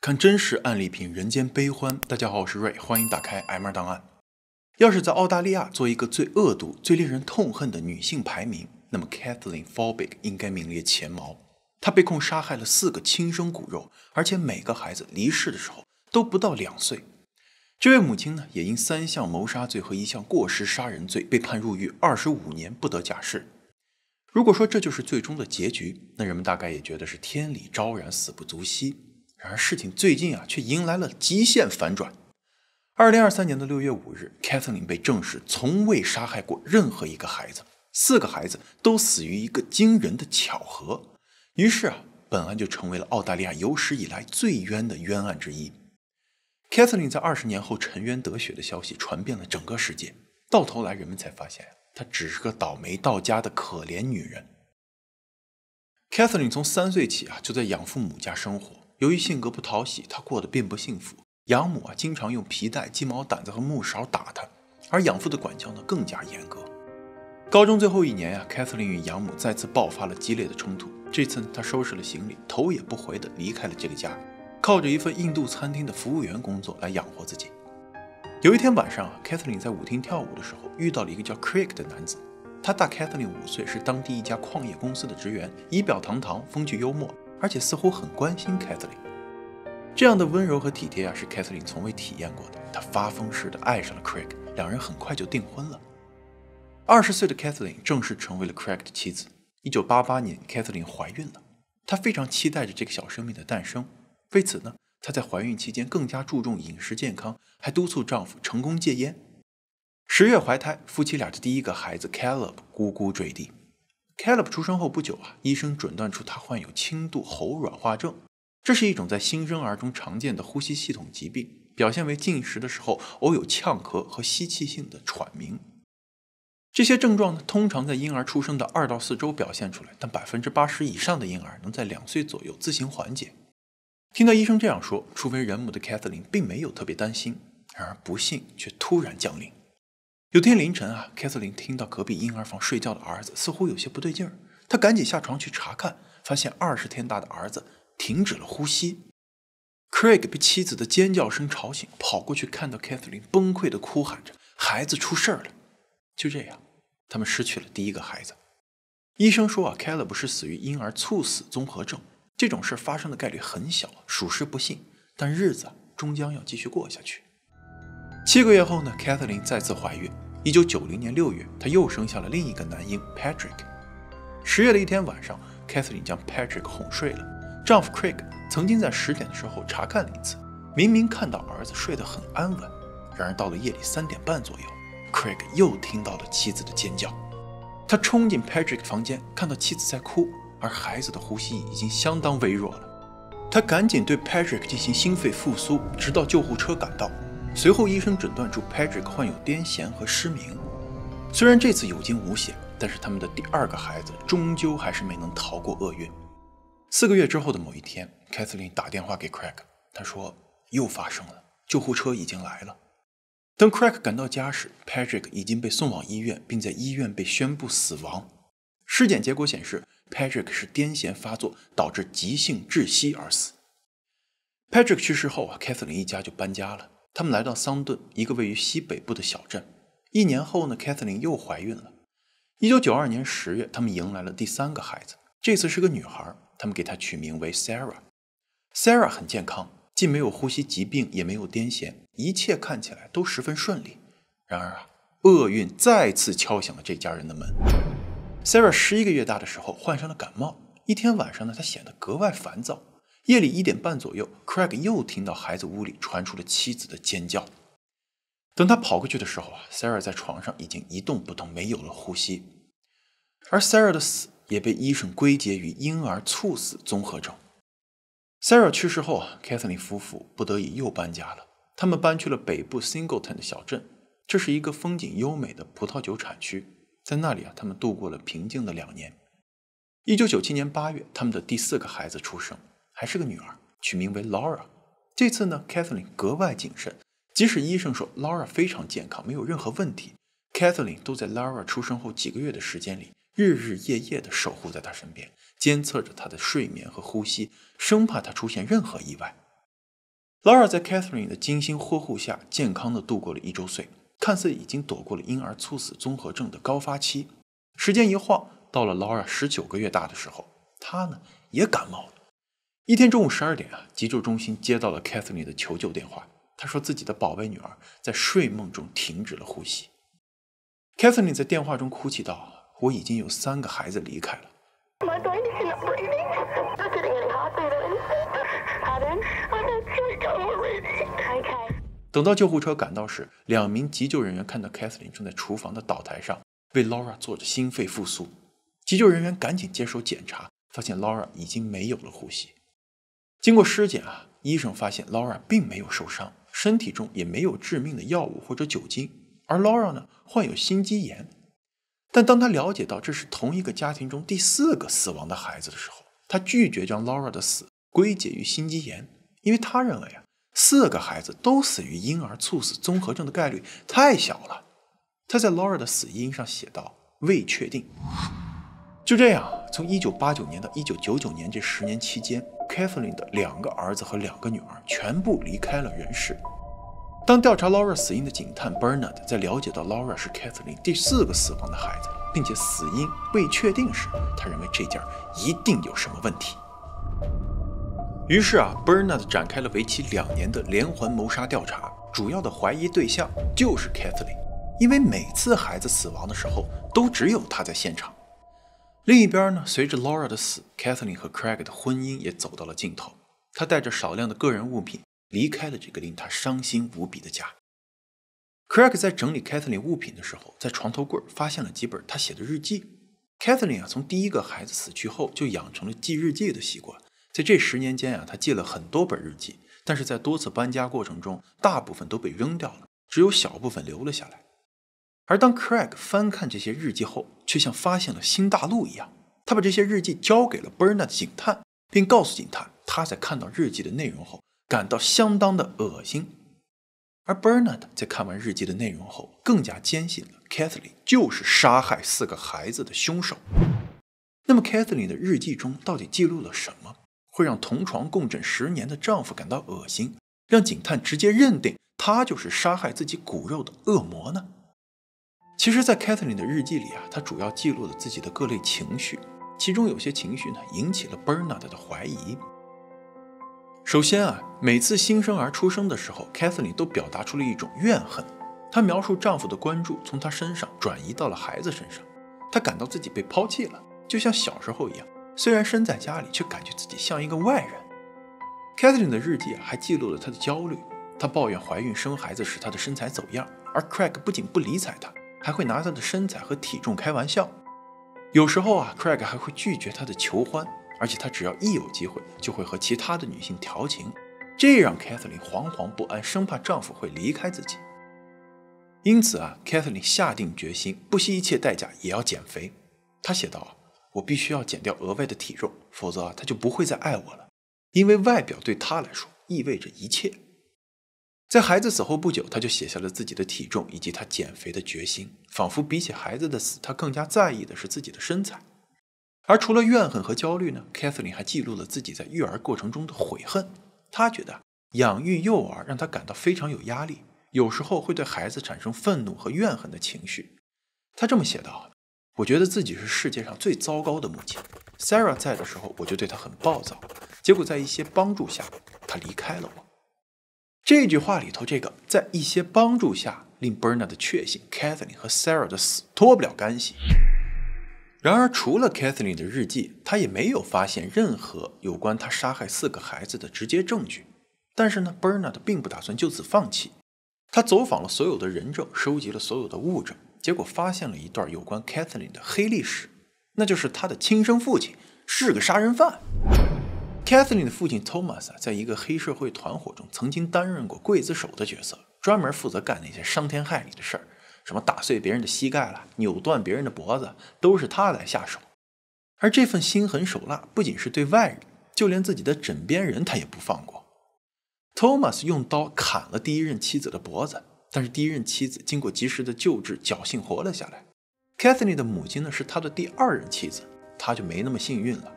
看真实案例，品人间悲欢。大家好，我是瑞，欢迎打开 M2 档案。要是在澳大利亚做一个最恶毒、最令人痛恨的女性排名，那么 Kathleen Folbigg 应该名列前茅。她被控杀害了4个亲生骨肉，而且每个孩子离世的时候都不到2岁。这位母亲呢，也因3项谋杀罪和1项过失杀人罪被判入狱25年，不得假释。如果说这就是最终的结局，那人们大概也觉得是天理昭然，死不足惜。然而事情最近却迎来了极限反转。2023年的6月5日 Kathleen 被证实从未杀害过任何一个孩子，4个孩子都死于一个惊人的巧合。于是本案就成为了澳大利亚有史以来最冤的冤案之一。Kathleen 在20年后沉冤得雪的消息传遍了整个世界，到头来人们才发现她只是个倒霉到家的可怜女人。Kathleen 从3岁起就在养父母家生活，由于性格不讨喜，她过得并不幸福。养母经常用皮带、鸡毛掸子和木勺打她，而养父的管教更加严格。高中最后1年Kathleen 与养母再次爆发了激烈的冲突。这次她收拾了行李，头也不回地离开了这个家，靠着一份印度餐厅的服务员工作来养活自己。有一天晚上Kathleen 在舞厅跳舞的时候遇到了一个叫 Craig 的男子，他大Kathleen5岁，是当地一家矿业公司的职员，仪表堂堂，风趣幽默，而且似乎很关心 Kathleen。这样的温柔和体贴是 Kathleen 从未体验过的。她发疯似的爱上了 Craig， 两人很快就订婚了。20岁的 Kathleen 正式成为了 Craig 的妻子。1988年 Kathleen 怀孕了，她非常期待着这个小生命的诞生。为此呢，她在怀孕期间更加注重饮食健康，还督促丈夫成功戒烟。10月怀胎，夫妻俩的第一个孩子 Caleb 咕咕坠地。Caleb 出生后不久医生诊断出他患有轻度喉软化症，这是一种在新生儿中常见的呼吸系统疾病，表现为进食的时候偶有呛咳和吸气性的喘鸣。这些症状通常在婴儿出生的2到4周表现出来，但80%以上的婴儿能在2岁左右自行缓解。听到医生这样说，初为人母的 Kathleen 并没有特别担心，然而不幸却突然降临。有天凌晨Kathleen 听到隔壁婴儿房睡觉的儿子似乎有些不对劲儿，她赶紧下床去查看，发现20天大的儿子停止了呼吸。Craig 被妻子的尖叫声吵醒，跑过去看到 Kathleen 崩溃地哭喊着孩子出事了。就这样，他们失去了第一个孩子。医生说Caleb 是死于婴儿猝死综合症，这种事发生的概率很小，属实不幸，但日子终将要继续过下去。7个月后呢 Kathleen 再次怀孕。1990年6月，她又生下了另一个男婴 Patrick。10月的一天晚上， Kathleen 将 Patrick 哄睡了。丈夫 Craig 曾经在10点的时候查看了一次，明明看到儿子睡得很安稳，然而到了夜里3点半左右， Craig 又听到了妻子的尖叫。他冲进 Patrick 房间，看到妻子在哭，而孩子的呼吸已经相当微弱了。他赶紧对 Patrick 进行心肺复苏，直到救护车赶到。随后医生诊断出 Patrick 患有癫痫和失明。虽然这次有惊无险，但是他们的第2个孩子终究还是没能逃过厄运。4个月之后的某一天， Kathleen 打电话给 Craig， 他说又发生了，救护车已经来了。等 Craig 赶到家时， Patrick 已经被送往医院，并在医院被宣布死亡。尸检结果显示， Patrick 是癫痫发作导致急性窒息而死。Patrick 去世后Kathleen 一家就搬家了，他们来到桑顿，一个位于西北部的小镇。1年后呢 Kathleen 又怀孕了。1992年10月，他们迎来了第3个孩子，这次是个女孩，他们给她取名为 Sarah。Sarah 很健康，既没有呼吸疾病，也没有癫痫，一切看起来都十分顺利。然而厄运再次敲响了这家人的门。Sarah 11个月大的时候患上了感冒，一天晚上呢，她显得格外烦躁。夜里1点半左右， Craig 又听到孩子屋里传出了妻子的尖叫。等他跑过去的时候Sarah 在床上已经一动不动，没有了呼吸。而 Sarah 的死也被医生归结于婴儿猝死综合症。Sarah 去世后Kathleen 夫妇不得已又搬家了，他们搬去了北部 Singleton 的小镇，这是一个风景优美的葡萄酒产区。在那里他们度过了平静的2年。1997年8月，他们的第4个孩子出生，还是个女儿，取名为 Laura。 这次呢 Kathleen 格外谨慎，即使医生说 Laura 非常健康，没有任何问题， Kathleen 都在 Laura 出生后几个月的时间里日日夜夜地守护在她身边，监测着她的睡眠和呼吸，生怕她出现任何意外。Laura 在 Catherine 的精心呵护下，健康地度过了1周岁，看似已经躲过了婴儿猝死综合症的高发期。时间一晃，到了 Laura 19个月大的时候，她呢也感冒了。一天中午12点急救中心接到了 Catherine 的求救电话，她说自己的宝贝女儿在睡梦中停止了呼吸。Catherine 在电话中哭泣道：“我已经有3个孩子离开了。” 等到救护车赶到时，2名急救人员看到 Catherine 正在厨房的岛台上为 Laura 做着心肺复苏。急救人员赶紧接手检查，发现 Laura 已经没有了呼吸。经过尸检医生发现 Laura 并没有受伤，身体中也没有致命的药物或者酒精，而 Laura 呢患有心肌炎。但当他了解到这是同一个家庭中第4个死亡的孩子的时候，他拒绝将 Laura 的死归结于心肌炎，因为他认为4个孩子都死于婴儿猝死综合症的概率太小了。他在 Laura 的死因上写道：“未确定。”就这样，从1989年到1999年这10年期间， Catherine 的2个儿子和2个女儿全部离开了人世。当调查 Laura 死因的警探 Bernard 在了解到 Laura 是 Catherine 第4个死亡的孩子，并且死因未确定时，他认为这件一定有什么问题。于是Bernard 展开了为期2年的连环谋杀调查，主要的怀疑对象就是 Catherine， 因为每次孩子死亡的时候都只有他在现场。另一边呢，随着 Laura 的死， Catherine 和 Craig 的婚姻也走到了尽头。他带着少量的个人物品离开了这个令他伤心无比的家。Craig 在整理 Catherine 物品的时候，在床头柜发现了几本他写的日记。Catherine 从第1个孩子死去后就养成了记日记的习惯，在这10年间他记了很多本日记，但是在多次搬家过程中，大部分都被扔掉了，只有小部分留了下来。而当 Craig 翻看这些日记后，却像发现了新大陆一样，他把这些日记交给了 Bernard 警探，并告诉警探他在看到日记的内容后感到相当的恶心。而 Bernard 在看完日记的内容后，更加坚信了 Catherine 就是杀害4个孩子的凶手。那么 Catherine 的日记中到底记录了什么，会让同床共枕10年的丈夫感到恶心，让警探直接认定她就是杀害自己骨肉的恶魔呢？其实在 Catherine 的日记里她主要记录了自己的各类情绪，其中有些情绪呢引起了 Bernard 的怀疑。首先每次新生儿出生的时候， Catherine 都表达出了一种怨恨。她描述丈夫的关注从她身上转移到了孩子身上，她感到自己被抛弃了，就像小时候一样，虽然身在家里，却感觉自己像一个外人。 Catherine 的日记还记录了她的焦虑，她抱怨怀孕生孩子时她的身材走样，而 Craig 不仅不理睬她，还会拿她的身材和体重开玩笑。有时候Craig 还会拒绝她的求欢，而且她只要一有机会就会和其他的女性调情，这让 Catherine 惶惶不安，生怕丈夫会离开自己。因此Catherine 下定决心不惜一切代价也要减肥。她写道：“我必须要减掉额外的体重，否则他就不会再爱我了，因为外表对他来说意味着一切。”在孩子死后不久，他就写下了自己的体重以及他减肥的决心，仿佛比起孩子的死，他更加在意的是自己的身材。而除了怨恨和焦虑呢， Catherine 还记录了自己在育儿过程中的悔恨。她觉得养育幼儿让她感到非常有压力，有时候会对孩子产生愤怒和怨恨的情绪。她这么写道：“我觉得自己是世界上最糟糕的母亲。Sarah 在的时候，我就对她很暴躁，结果在一些帮助下，她离开了我。”这句话里头这个在一些帮助下，令 Bernard 确信 Catherine 和 Sarah 的死脱不了干系。然而除了 Catherine 的日记，他也没有发现任何有关他杀害4个孩子的直接证据。但是呢 Bernard 并不打算就此放弃，他走访了所有的人证，收集了所有的物证，结果发现了一段有关 Catherine 的黑历史，那就是他的亲生父亲是个杀人犯。Catherine 的父亲 Thomas 在一个黑社会团伙中曾经担任过刽子手的角色，专门负责干那些伤天害理的事儿，什么打碎别人的膝盖了，扭断别人的脖子，都是他来下手。而这份心狠手辣不仅是对外人，就连自己的枕边人他也不放过。Thomas 用刀砍了第一任妻子的脖子，但是第一任妻子经过及时的救治，侥幸活了下来。Catherine 的母亲呢是他的第2任妻子，他就没那么幸运了，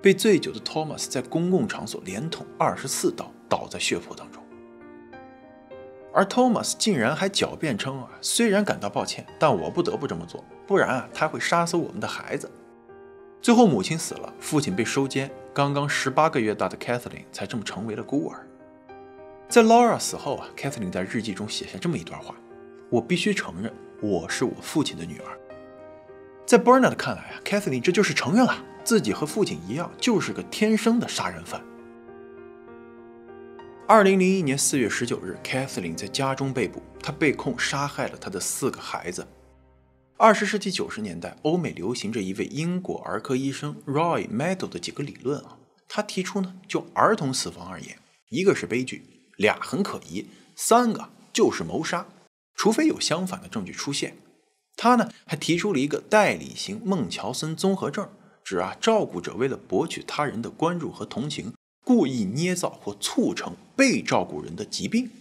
被醉酒的 Thomas 在公共场所连捅24刀，倒在血泊当中。而 Thomas 竟然还狡辩称虽然感到抱歉，但我不得不这么做，不然他会杀死我们的孩子。最后母亲死了，父亲被收监，刚刚18个月大的 Kathleen 才这么成为了孤儿。在 Laura 死后Kathleen 在日记中写下这么一段话：我必须承认，我是我父亲的女儿。在 Bernard 看来Kathleen 这就是承认了自己和父亲一样，就是个天生的杀人犯。2001年4月19日 Kathleen 在家中被捕，她被控杀害了她的4个孩子。20世纪90年代，欧美流行着一位英国儿科医生 Roy Meadow 的几个理论他提出呢，就儿童死亡而言，1个是悲剧，2很可疑，3个就是谋杀，除非有相反的证据出现。他呢还提出了一个代理型孟乔森综合症，指照顾者为了博取他人的关注和同情，故意捏造或促成被照顾人的疾病。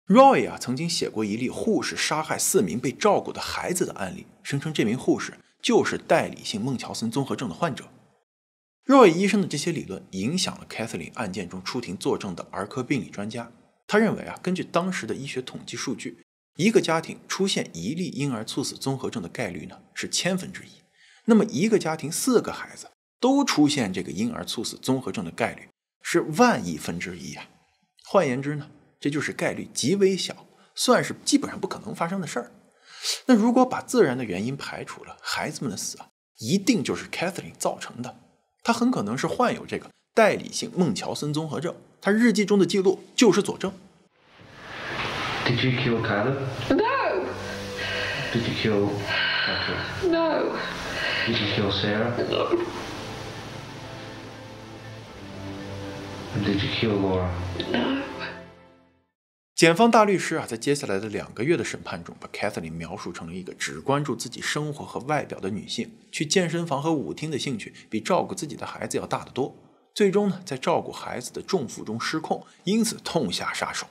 Roy 曾经写过一例护士杀害4名被照顾的孩子的案例，声称这名护士就是代理性孟乔森综合症的患者。Roy 医生的这些理论影响了 Kathleen 案件中出庭作证的儿科病理专家。他认为根据当时的医学统计数据，一个家庭出现1例婴儿猝死综合症的概率呢是1/1000，那么一个家庭4个孩子都出现这个婴儿猝死综合症的概率是1/1000000换言之呢，这就是概率极为小，算是基本上不可能发生的事儿。那如果把自然的原因排除了，孩子们的死一定就是 Kathleen 造成的。她很可能是患有这个代理性孟乔森综合症，她日记中的记录就是佐证。Did you kill Caleb? No. Did you kill Patrick? No. Did you kill Sarah? No. And did you kill Laura? No. 检方大律师在接下来的2个月的审判中，把 Kathleen 描述成了一个只关注自己生活和外表的女性，去健身房和舞厅的兴趣比照顾自己的孩子要大得多。最终呢，在照顾孩子的重负中失控，因此痛下杀手。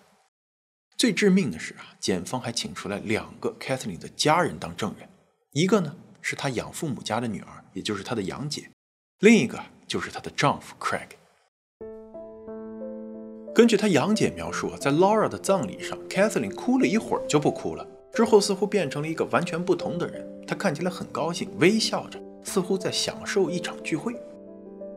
最致命的是检方还请出来2个 Kathleen 的家人当证人，一个呢是她养父母家的女儿，也就是她的养姐，另一个就是她的丈夫 Craig。根据她养姐描述在 Laura 的葬礼上 Kathleen 哭了一会儿就不哭了，之后似乎变成了一个完全不同的人，她看起来很高兴，微笑着，似乎在享受一场聚会。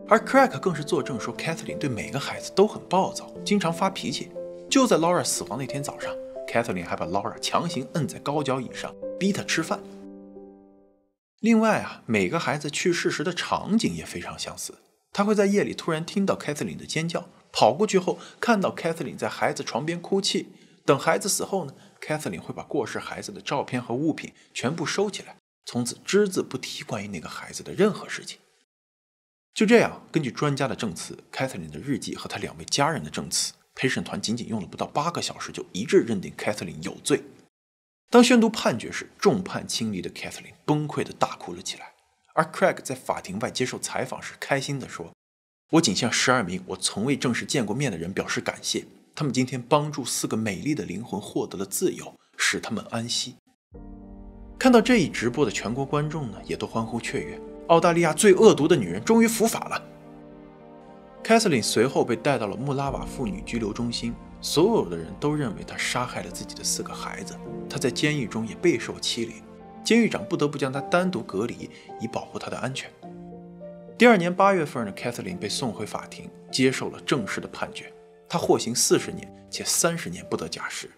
而 Craig 更是作证说 Kathleen 对每个孩子都很暴躁，经常发脾气。就在 Laura 死亡那天早上， Kathleen 还把 Laura 强行摁在高脚椅上，逼她吃饭。另外每个孩子去世时的场景也非常相似，他会在夜里突然听到 Kathleen 的尖叫，跑过去后看到 Kathleen 在孩子床边哭泣，等孩子死后呢， Kathleen 会把过世孩子的照片和物品全部收起来，从此只字不提关于那个孩子的任何事情。就这样，根据专家的证词， Kathleen 的日记和她2位家人的证词，陪审团仅仅用了不到8个小时就一致认定 Kathleen 有罪。当宣读判决时，众叛亲离的 Kathleen 崩溃地大哭了起来，而 Craig 在法庭外接受采访时开心地说，我仅向12名我从未正式见过面的人表示感谢，他们今天帮助4个美丽的灵魂获得了自由，使他们安息。看到这一直播的全国观众呢，也都欢呼雀跃，澳大利亚最恶毒的女人终于伏法了。Kathleen 随后被带到了穆拉瓦妇女拘留中心，所有的人都认为她杀害了自己的4个孩子，她在监狱中也备受欺凌，监狱长不得不将她单独隔离，以保护她的安全。第2年8月份呢 ，Kathleen 被送回法庭，接受了正式的判决，她获刑40年，且30年不得假释。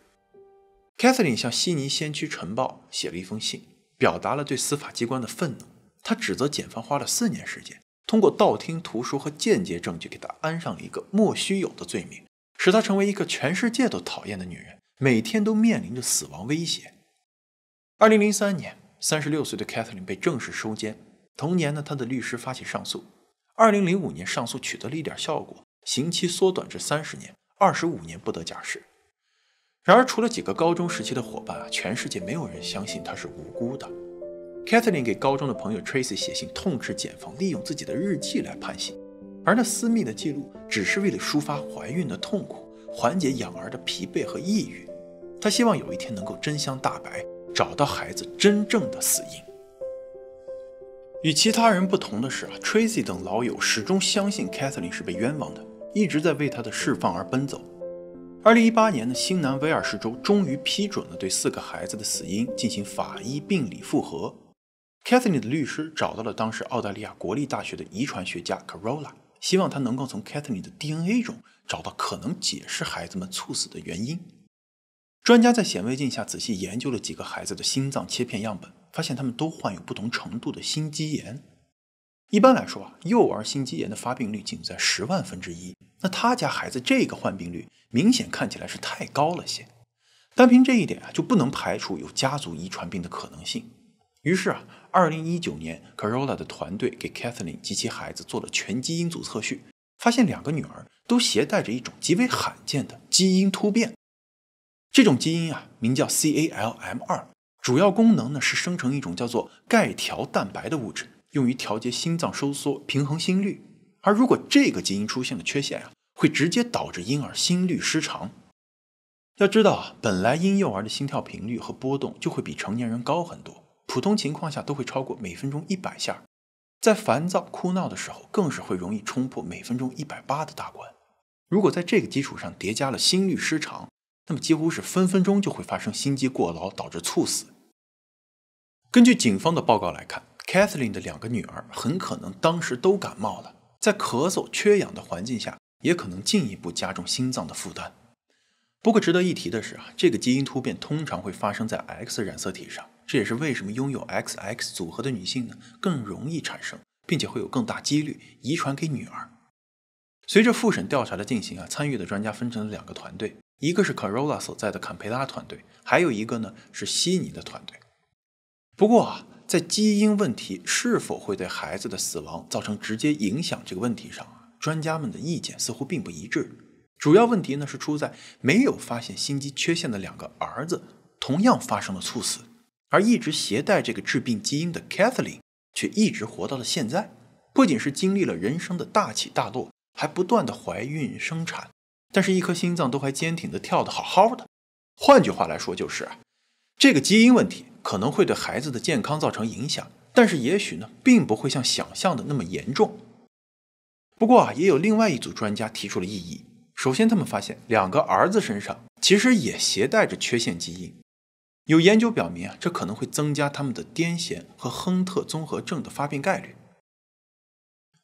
Kathleen 向悉尼先驱晨报写了一封信，表达了对司法机关的愤怒。她指责检方花了4年时间，通过道听途说和间接证据给她安上了一个莫须有的罪名，使她成为一个全世界都讨厌的女人，每天都面临着死亡威胁。2003年，36岁的 Kathleen 被正式收监。同年呢，她的律师发起上诉。2005年，上诉取得了一点效果，刑期缩短至30年，25年不得假释。然而，除了几个高中时期的伙伴全世界没有人相信她是无辜的。Kathleen 给高中的朋友 Tracy 写信痛斥检方利用自己的日记来判刑，而那私密的记录只是为了抒发怀孕的痛苦，缓解养儿的疲惫和抑郁。她希望有一天能够真相大白，找到孩子真正的死因。与其他人不同的是Tracy 等老友始终相信 Kathleen 是被冤枉的，一直在为她的释放而奔走。2018年的新南威尔士州终于批准了对4个孩子的死因进行法医病理复核。Kathleen 的律师找到了当时澳大利亚国立大学的遗传学家 Carola， 希望他能够从 Kathleen 的 DNA 中找到可能解释孩子们猝死的原因。专家在显微镜下仔细研究了几个孩子的心脏切片样本，发现他们都患有不同程度的心肌炎。一般来说幼儿心肌炎的发病率仅在10万分之一，那他家孩子这个患病率明显看起来是太高了些。单凭这一点就不能排除有家族遗传病的可能性。于是2019年 Carola 的团队给 Kathleen 及其孩子做了全基因组测序，发现2个女儿都携带着一种极为罕见的基因突变。这种基因名叫 CALM2， 主要功能是生成一种叫做钙条蛋白的物质，用于调节心脏收缩、平衡心率。而如果这个基因出现了缺陷会直接导致婴儿心律失常。要知道本来婴幼儿的心跳频率和波动就会比成年人高很多，普通情况下都会超过每分钟100下，在烦躁哭闹的时候更是会容易冲破每分钟180的大关。如果在这个基础上叠加了心律失常，那么几乎是分分钟就会发生心肌过劳导致猝死。根据警方的报告来看， Kathleen 的2个女儿很可能当时都感冒了，在咳嗽缺氧的环境下也可能进一步加重心脏的负担。不过值得一提的是这个基因突变通常会发生在 X 染色体上，这也是为什么拥有 XX 组合的女性更容易产生，并且会有更大几率遗传给女儿。随着复审调查的进行参与的专家分成了2个团队，一个是 Carola 所在的坎培拉团队，还有一个是悉尼的团队。不过在基因问题是否会对孩子的死亡造成直接影响这个问题上专家们的意见似乎并不一致。主要问题是出在没有发现心肌缺陷的2个儿子同样发生了猝死，而一直携带这个致病基因的 Kathleen 却一直活到了现在，不仅是经历了人生的大起大落，还不断的怀孕生产，但是一颗心脏都还坚挺的跳得好好的。换句话来说就是这个基因问题可能会对孩子的健康造成影响，但是也许并不会像想象的那么严重。不过也有另外一组专家提出了异议。首先他们发现2个儿子身上其实也携带着缺陷基因，有研究表明这可能会增加他们的癫痫和亨特综合症的发病概率。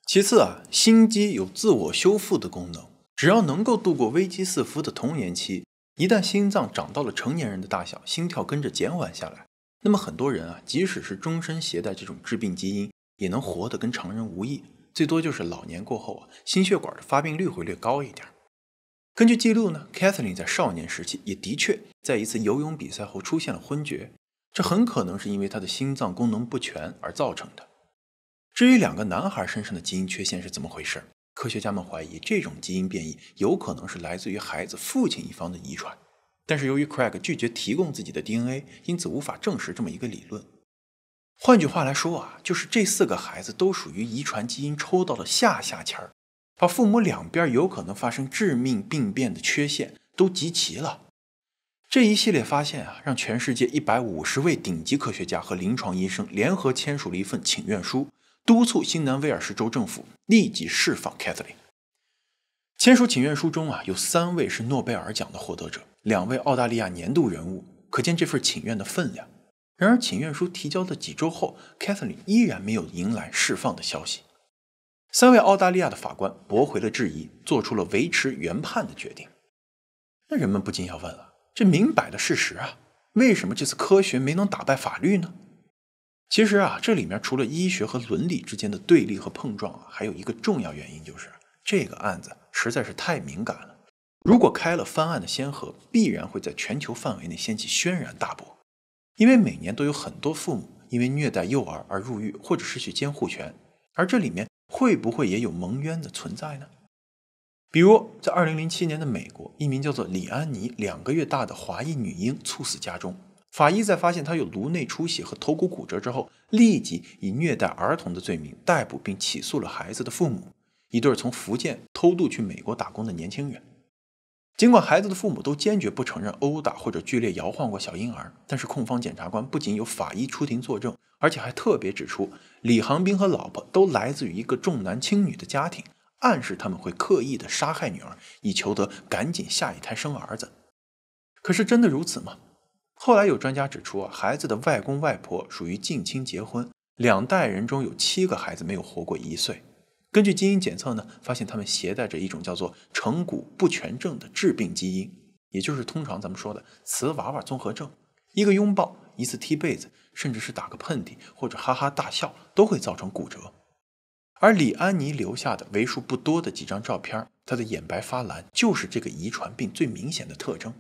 其次心肌有自我修复的功能，只要能够度过危机四伏的童年期，一旦心脏长到了成年人的大小，心跳跟着减缓下来，那么很多人即使是终身携带这种致病基因，也能活得跟常人无异，最多就是老年过后心血管的发病率会略高一点。根据记录Kathleen 在少年时期也的确在一次游泳比赛后出现了昏厥，这很可能是因为她的心脏功能不全而造成的。至于2个男孩身上的基因缺陷是怎么回事，科学家们怀疑这种基因变异有可能是来自于孩子父亲一方的遗传，但是由于 Craig 拒绝提供自己的 DNA， 因此无法证实这么一个理论。换句话来说就是这4个孩子都属于遗传基因抽到了下签儿，把父母2边有可能发生致命病变的缺陷都集齐了。这一系列发现让全世界150位顶级科学家和临床医生联合签署了一份请愿书，督促新南威尔士州政府立即释放 Kathleen。 签署请愿书中有3位是诺贝尔奖的获得者，2位澳大利亚年度人物，可见这份请愿的分量。然而请愿书提交的几周后， Kathleen 依然没有迎来释放的消息。3位澳大利亚的法官驳回了质疑，做出了维持原判的决定。那人们不禁要问了，这明摆的事实为什么这次科学没能打败法律呢？其实这里面除了医学和伦理之间的对立和碰撞还有一个重要原因，就是这个案子实在是太敏感了。如果开了翻案的先河，必然会在全球范围内掀起轩然大波。因为每年都有很多父母因为虐待幼儿而入狱或者失去监护权，而这里面会不会也有蒙冤的存在呢？比如在2007年的美国，一名叫做李安妮2个月大的华裔女婴猝死家中，法医在发现她有颅内出血和头骨骨折之后，立即以虐待儿童的罪名逮捕并起诉了孩子的父母，一对从福建偷渡去美国打工的年轻人。尽管孩子的父母都坚决不承认殴打或者剧烈摇晃过小婴儿，但是控方检察官不仅有法医出庭作证，而且还特别指出李航斌和老婆都来自于一个重男轻女的家庭，暗示他们会刻意的杀害女儿，以求得赶紧下一胎生儿子。可是真的如此吗？后来有专家指出孩子的外公外婆属于近亲结婚，2代人中有7个孩子没有活过1岁。根据基因检测呢，发现他们携带着一种叫做成骨不全症的致病基因，也就是通常咱们说的瓷娃娃综合症。一个拥抱，一次踢被子，甚至是打个喷嚏或者哈哈大笑，都会造成骨折。而李安妮留下的为数不多的几张照片，她的眼白发蓝就是这个遗传病最明显的特征。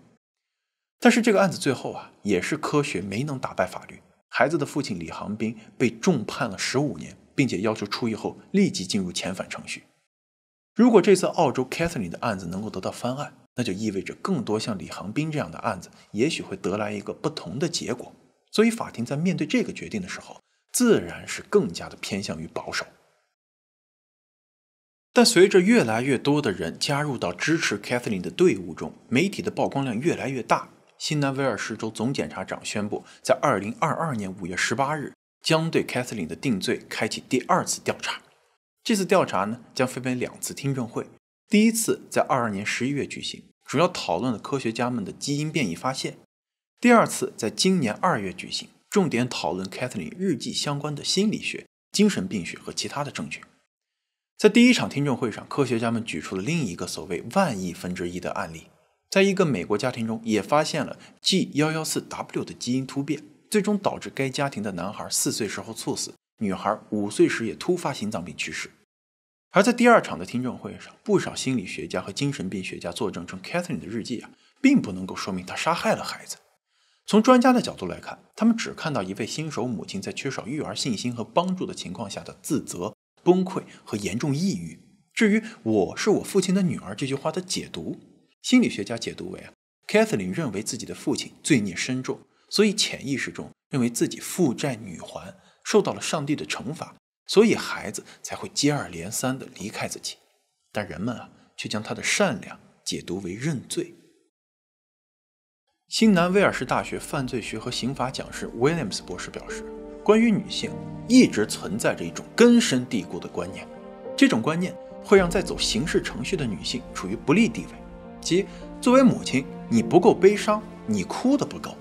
但是这个案子最后也是科学没能打败法律，孩子的父亲李航斌被重判了15年，并且要求出狱后立即进入遣返程序。如果这次澳洲 Kathleen 的案子能够得到翻案，那就意味着更多像李航斌这样的案子也许会得来一个不同的结果。所以法庭在面对这个决定的时候，自然是更加的偏向于保守。但随着越来越多的人加入到支持 Kathleen 的队伍中，媒体的曝光量越来越大，新南威尔士州总检察长宣布，在2022年5月18日将对 Kathleen 的定罪开启第2次调查。这次调查呢，将分为2次听证会。第一次在22年11月举行，主要讨论了科学家们的基因变异发现。第2次在今年2月举行，重点讨论 Kathleen 日记相关的心理学、精神病学和其他的证据。在第1场听证会上，科学家们举出了另一个所谓10000亿分之一的案例，在一个美国家庭中也发现了 G114W 的基因突变，最终导致该家庭的男孩4岁时候猝死，女孩5岁时也突发心脏病去世。而在第2场的听证会上，不少心理学家和精神病学家作证称 Kathleen 的日记并不能够说明她杀害了孩子。从专家的角度来看，他们只看到一位新手母亲在缺少育儿信心和帮助的情况下的自责、崩溃和严重抑郁。至于我是我父亲的女儿这句话的解读，心理学家解读为Kathleen 认为自己的父亲罪孽深重，所以潜意识中认为自己负债女还，受到了上帝的惩罚，所以孩子才会接二连三地离开自己。但人们却将他的善良解读为认罪。新南威尔士大学犯罪学和刑法讲师 Williams 博士表示，关于女性一直存在着一种根深蒂固的观念，这种观念会让在走刑事程序的女性处于不利地位，即作为母亲，你不够悲伤，你哭得不够。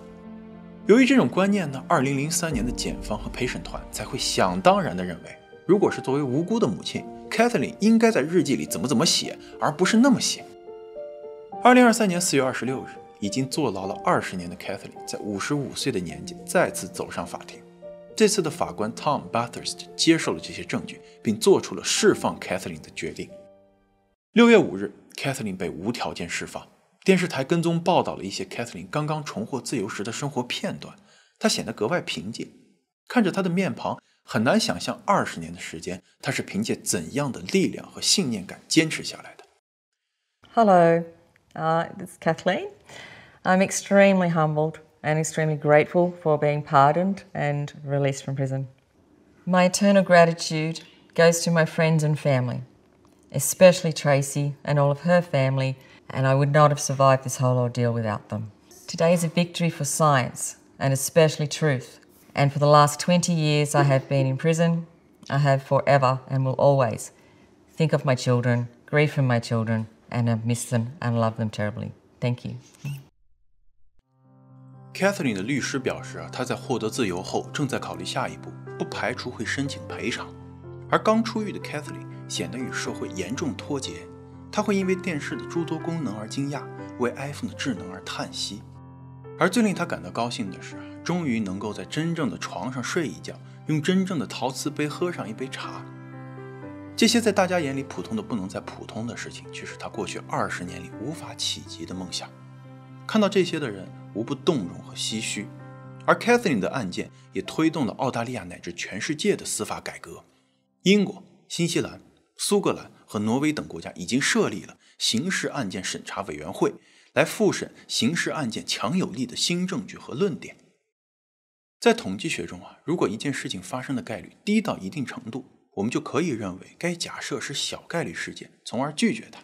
由于这种观念呢，2003年的检方和陪审团才会想当然地认为，如果是作为无辜的母亲， Kathleen 应该在日记里怎么写，而不是那么写。2023年4月26日，已经坐牢了20年的 Kathleen 在55岁的年纪再次走上法庭。这次的法官 Tom Bathurst 接受了这些证据，并做出了释放 Kathleen 的决定。6月5日 Kathleen 被无条件释放。电视台跟踪报道了一些 Kathleen 刚刚重获自由时的生活片段，她显得格外平静。看着她的面庞，很难想象20年的时间，她是凭借怎样的力量和信念感坚持下来的。Hello, this is Kathleen. I'm extremely humbled and extremely grateful for being pardoned and released from prison. My eternal gratitude goes to my friends and family, especially Tracy and all of her family, and I would not have survived this whole ordeal without them. Today is a victory for science and especially truth. And for the last 20 years I have been in prison, I have forever and will always think of my children, grieve for my children, and have missed them and love them terribly. Thank you. Kathleen 的律师表示他在获得自由后正在考虑下一步，不排除会申请赔偿。而刚出狱的 Kathleen 显得与社会严重脱节，她会因为电视的诸多功能而惊讶，为 iPhone 的智能而叹息。而最令她感到高兴的是，终于能够在真正的床上睡一觉，用真正的陶瓷杯喝上一杯茶。这些在大家眼里普通的不能再普通的事情，却是她过去20年里无法企及的梦想。看到这些的人无不动容和唏嘘。而 Kathleen 的案件也推动了澳大利亚乃至全世界的司法改革。英国、新西兰、苏格兰和挪威等国家已经设立了刑事案件审查委员会，来复审刑事案件强有力的新证据和论点。在统计学中如果一件事情发生的概率低到一定程度，我们就可以认为该假设是小概率事件，从而拒绝它。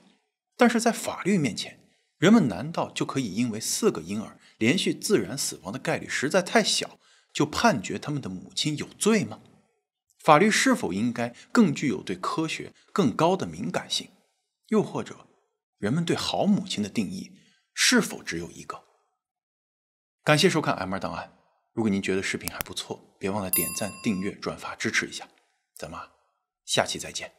但是在法律面前，人们难道就可以因为4个婴儿连续自然死亡的概率实在太小，就判决他们的母亲有罪吗？法律是否应该更具有对科学更高的敏感性？又或者，人们对好母亲的定义是否只有一个？感谢收看 M 二档案。如果您觉得视频还不错，别忘了点赞、订阅、转发支持一下。咱们下期再见。